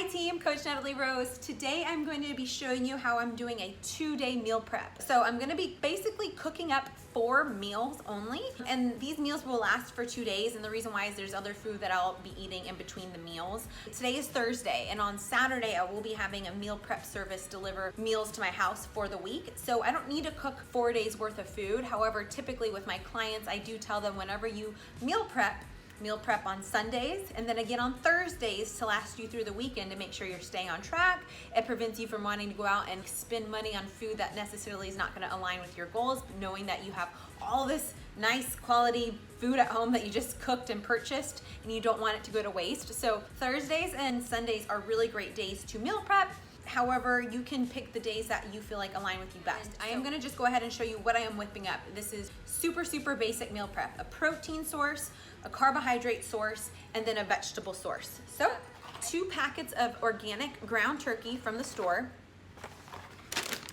team, Coach Natalie Rose. Today I'm going to be showing you how I'm doing a 2-day meal prep. So I'm going to be basically cooking up 4 meals only, and these meals will last for 2 days, and the reason why is there's other food that I'll be eating in between the meals. Today is Thursday, and on Saturday I will be having a meal prep service deliver meals to my house for the week. So I don't need to cook 4 days worth of food. However, typically with my clients, I do tell them whenever you meal prep on Sundays and then again on Thursdays to last you through the weekend to make sure you're staying on track. It prevents you from wanting to go out and spend money on food that necessarily is not going to align with your goals, knowing that you have all this nice quality food at home that you just cooked and purchased and you don't want it to go to waste. So Thursdays and Sundays are really great days to meal prep. However, you can pick the days that you feel like align with you best. I am gonna just go ahead and show you what I am whipping up. This is super basic meal prep. A protein source, a carbohydrate source, and then a vegetable source. So 2 packets of organic ground turkey from the store,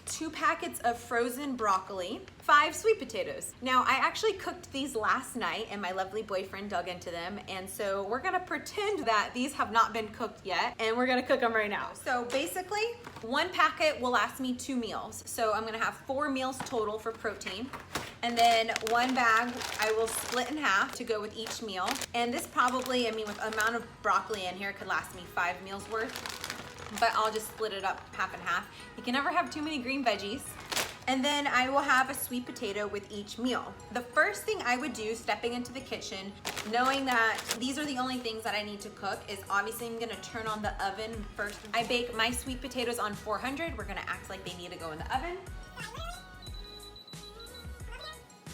2 packets of frozen broccoli, 5 sweet potatoes. Now, I actually cooked these last night and my lovely boyfriend dug into them, and so we're gonna pretend that these have not been cooked yet, and we're gonna cook them right now. So basically, 1 packet will last me 2 meals. So I'm gonna have 4 meals total for protein, and then 1 bag I will split in half to go with each meal. And this probably, with the amount of broccoli in here, could last me 5 meals worth, but I'll just split it up half and half. You can never have too many green veggies. And then I will have a sweet potato with each meal. The first thing I would do stepping into the kitchen, knowing that these are the only things that I need to cook, is obviously I'm gonna turn on the oven first. I bake my sweet potatoes on 400. We're gonna act like they need to go in the oven.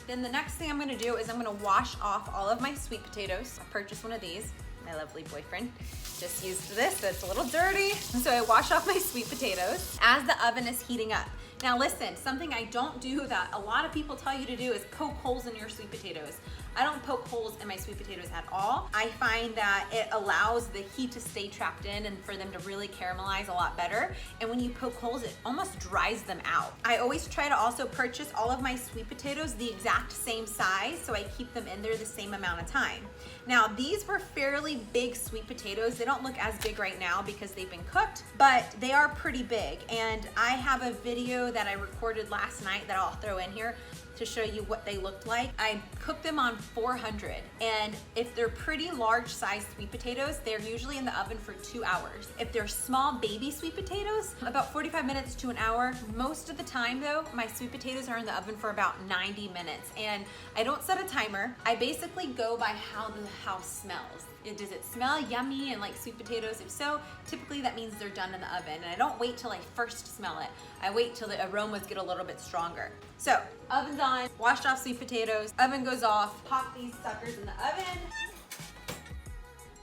Then the next thing I'm gonna do is I'm gonna wash off all of my sweet potatoes. I purchased one of these. My lovely boyfriend just used this, so it's a little dirty. So I wash off my sweet potatoes as the oven is heating up. Now listen, something I don't do that a lot of people tell you to do is poke holes in your sweet potatoes. I don't poke holes in my sweet potatoes at all. I find that it allows the heat to stay trapped in and for them to really caramelize a lot better. And when you poke holes, it almost dries them out. I always try to also purchase all of my sweet potatoes the exact same size, so I keep them in there the same amount of time. Now, these were fairly big sweet potatoes. They don't look as big right now because they've been cooked, but they are pretty big. And I have a video that I recorded last night that I'll throw in here to show you what they looked like. I cooked them on 400, and if they're pretty large sized sweet potatoes, they're usually in the oven for 2 hours. If they're small baby sweet potatoes, about 45 minutes to an hour. Most of the time though, my sweet potatoes are in the oven for about 90 minutes, and I don't set a timer. I basically go by how the house smells. Does it smell yummy and like sweet potatoes? If so, typically that means they're done in the oven. And I don't wait till I first smell it. I wait till the aromas get a little bit stronger. So, oven's on, washed off sweet potatoes, oven goes off, pop these suckers in the oven.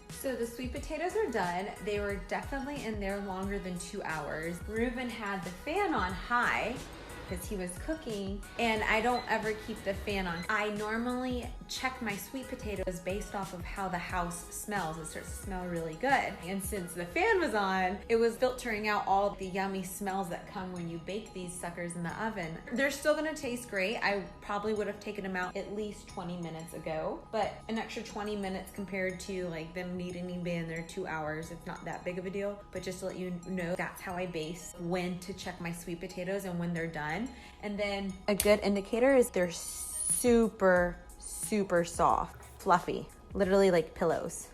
So the sweet potatoes are done. They were definitely in there longer than 2 hours. Reuben had the fan on high because he was cooking, and I don't ever keep the fan on. I normally check my sweet potatoes based off of how the house smells. It starts to smell really good. And since the fan was on, it was filtering out all the yummy smells that come when you bake these suckers in the oven. They're still gonna taste great. I probably would have taken them out at least 20 minutes ago, but an extra 20 minutes compared to like them needing to be in there 2 hours, it's not that big of a deal. But just to let you know, that's how I base when to check my sweet potatoes and when they're done. And then a good indicator is they're super soft, fluffy, literally like pillows.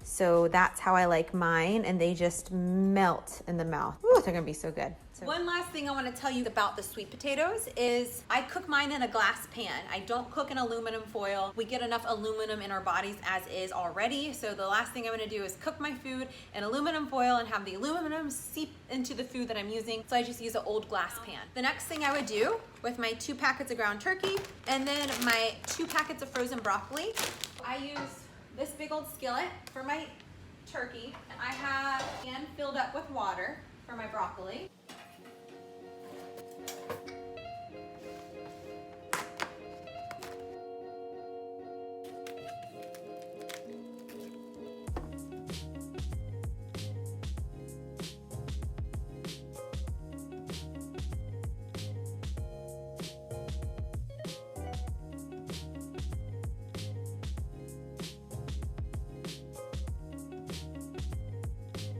So that's how I like mine, and they just melt in the mouth. Ooh, they're gonna be so good. One last thing I wanna tell you about the sweet potatoes is I cook mine in a glass pan. I don't cook in aluminum foil. We get enough aluminum in our bodies as is already, so the last thing I'm gonna do is cook my food in aluminum foil and have the aluminum seep into the food that I'm using, so I just use an old glass pan. The next thing I would do with my 2 packets of ground turkey and then my 2 packets of frozen broccoli, I use this big old skillet for my turkey. I have a pan filled up with water for my broccoli.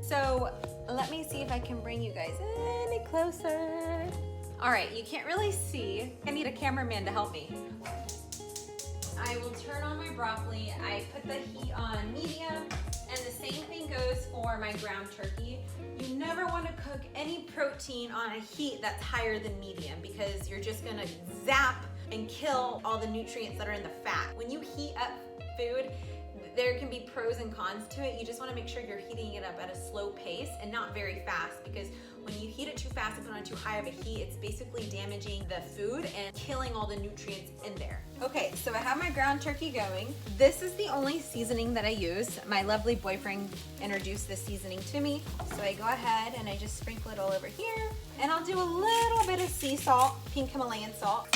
So Let me see if I can bring you guys any closer. All right, you can't really see. I need a cameraman to help me. I will turn on my broccoli. I put the heat on medium, and the same thing goes for my ground turkey. You never want to cook any protein on a heat that's higher than medium because you're just gonna zap and kill all the nutrients that are in the fat. When you heat up food, there can be pros and cons to it. You just want to make sure you're heating it up at a slow pace and not very fast, because when you heat it too fast and put on too high of a heat, it's basically damaging the food and killing all the nutrients in there. Okay, so I have my ground turkey going. This is the only seasoning that I use. My lovely boyfriend introduced this seasoning to me. So I go ahead and I just sprinkle it all over here. And I'll do a little bit of sea salt, pink Himalayan salt.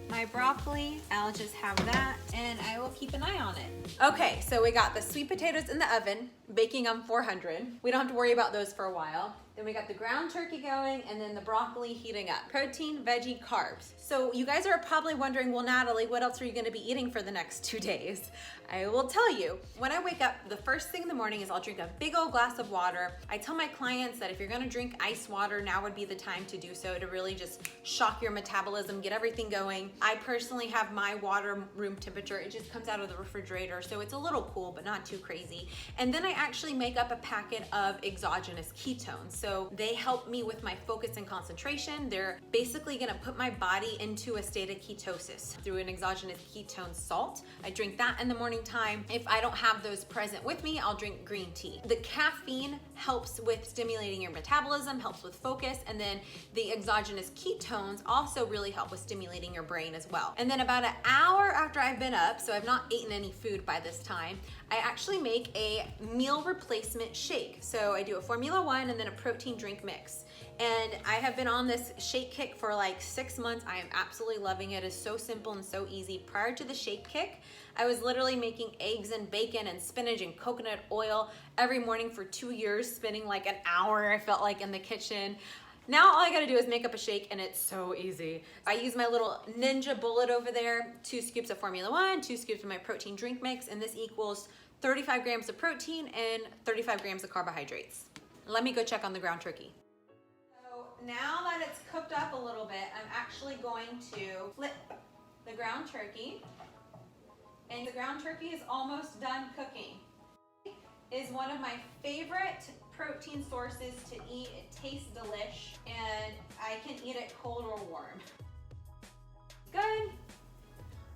My broccoli, I'll just have that, and I will keep an eye on it. Okay, so we got the sweet potatoes in the oven, baking on 400. We don't have to worry about those for a while. Then we got the ground turkey going, and then the broccoli heating up. Protein, veggie, carbs. So you guys are probably wondering, well, Natalie, what else are you gonna be eating for the next 2 days? I will tell you. When I wake up, the first thing in the morning is I'll drink a big old glass of water. I tell my clients that if you're gonna drink ice water, now would be the time to do so, to really just shock your metabolism, get everything going. I personally have my water room temperature. It just comes out of the refrigerator, so it's a little cool, but not too crazy. And then I actually make up a packet of exogenous ketones. So they help me with my focus and concentration. They're basically gonna put my body into a state of ketosis through an exogenous ketone salt. I drink that in the morning time. If I don't have those present with me, I'll drink green tea. The caffeine helps with stimulating your metabolism, helps with focus, and then the exogenous ketones also really help with stimulating your brain as well. And then about an hour after I've been up, so I've not eaten any food by this time, I actually make a meal replacement shake. So I do a Formula 1 and then a protein drink mix. And I have been on this shake kick for like 6 months. I am absolutely loving it. It's so simple and so easy. Prior to the shake kick, I was literally making eggs and bacon and spinach and coconut oil every morning for 2 years, spending like an hour, I felt like, in the kitchen. Now all I gotta do is make up a shake, and it's so easy. I use my little Ninja Bullet over there, 2 scoops of Formula 1, 2 scoops of my protein drink mix, and this equals 35 grams of protein and 35 grams of carbohydrates. Let me go check on the ground turkey. So now that it's cooked up a little bit, I'm actually going to flip the ground turkey. And the ground turkey is almost done cooking. Is one of my favorite protein sources to eat. It tastes delish, and I can eat it cold or warm. Good.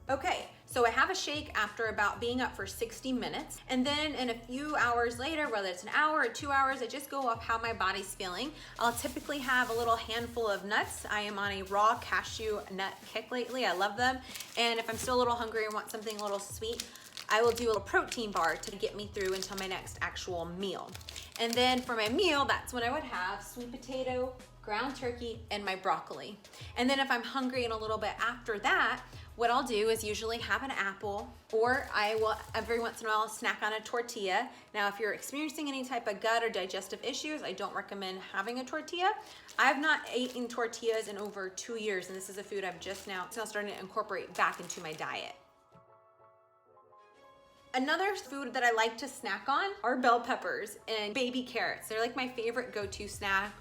Okay, so I have a shake after about being up for 60 minutes, and then in a few hours later, whether it's an hour or 2 hours, I just go off how my body's feeling. I'll typically have a little handful of nuts. I am on a raw cashew nut kick lately. I love them. And if I'm still a little hungry and want something a little sweet, I will do a little protein bar to get me through until my next actual meal. And then for my meal, that's when I would have sweet potato, ground turkey, and my broccoli. And then if I'm hungry and a little bit after that, what I'll do is usually have an apple, or I will every once in a while snack on a tortilla. Now, if you're experiencing any type of gut or digestive issues, I don't recommend having a tortilla. I've not eaten tortillas in over 2 years, and this is a food I'm just now starting to incorporate back into my diet. Another food that I like to snack on are bell peppers and baby carrots. They're like my favorite go-to snack.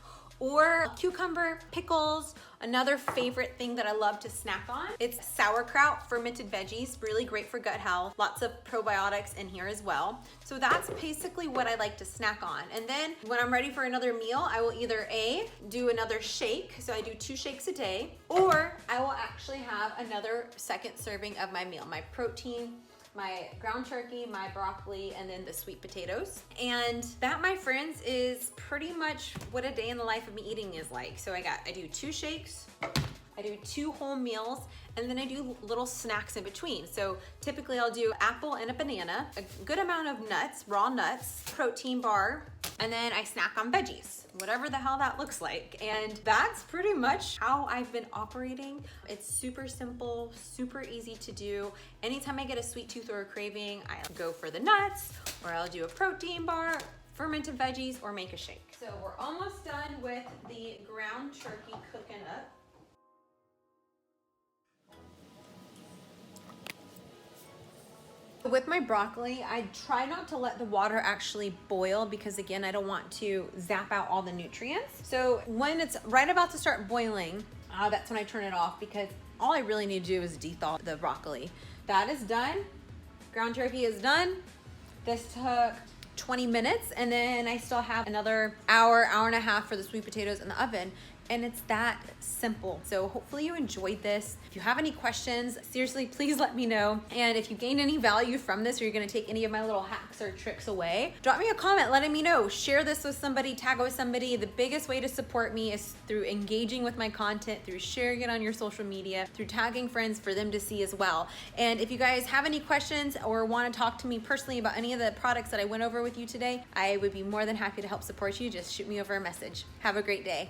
Or cucumber, pickles. Another favorite thing that I love to snack on, it's sauerkraut, fermented veggies, really great for gut health. Lots of probiotics in here as well. So that's basically what I like to snack on. And then when I'm ready for another meal, I will either A, do another shake, so I do 2 shakes a day, or I will actually have another second serving of my meal, my protein, my ground turkey, my broccoli, and then the sweet potatoes. And that, my friends, is pretty much what a day in the life of me eating is like. So I do 2 shakes, I do 2 whole meals, and then I do little snacks in between. So typically I'll do apple and a banana, a good amount of nuts, raw nuts, protein bar, and then I snack on veggies, whatever the hell that looks like. And that's pretty much how I've been operating. It's super simple, super easy to do. Anytime I get a sweet tooth or a craving, I'll go for the nuts, or I'll do a protein bar, fermented veggies, or make a shake. So we're almost done with the ground turkey cooking up. With my broccoli, I try not to let the water actually boil because again, I don't want to zap out all the nutrients. So when it's right about to start boiling, that's when I turn it off because all I really need to do is dethaw the broccoli. That is done. Ground turkey is done. This took 20 minutes and then I still have another hour and a half for the sweet potatoes in the oven. And it's that simple. So hopefully you enjoyed this. If you have any questions, seriously, please let me know. And if you gained any value from this or you're gonna take any of my little hacks or tricks away, drop me a comment letting me know. Share this with somebody, tag it with somebody. The biggest way to support me is through engaging with my content, through sharing it on your social media, through tagging friends for them to see as well. And if you guys have any questions or wanna talk to me personally about any of the products that I went over with you today, I would be more than happy to help support you. Just shoot me over a message. Have a great day.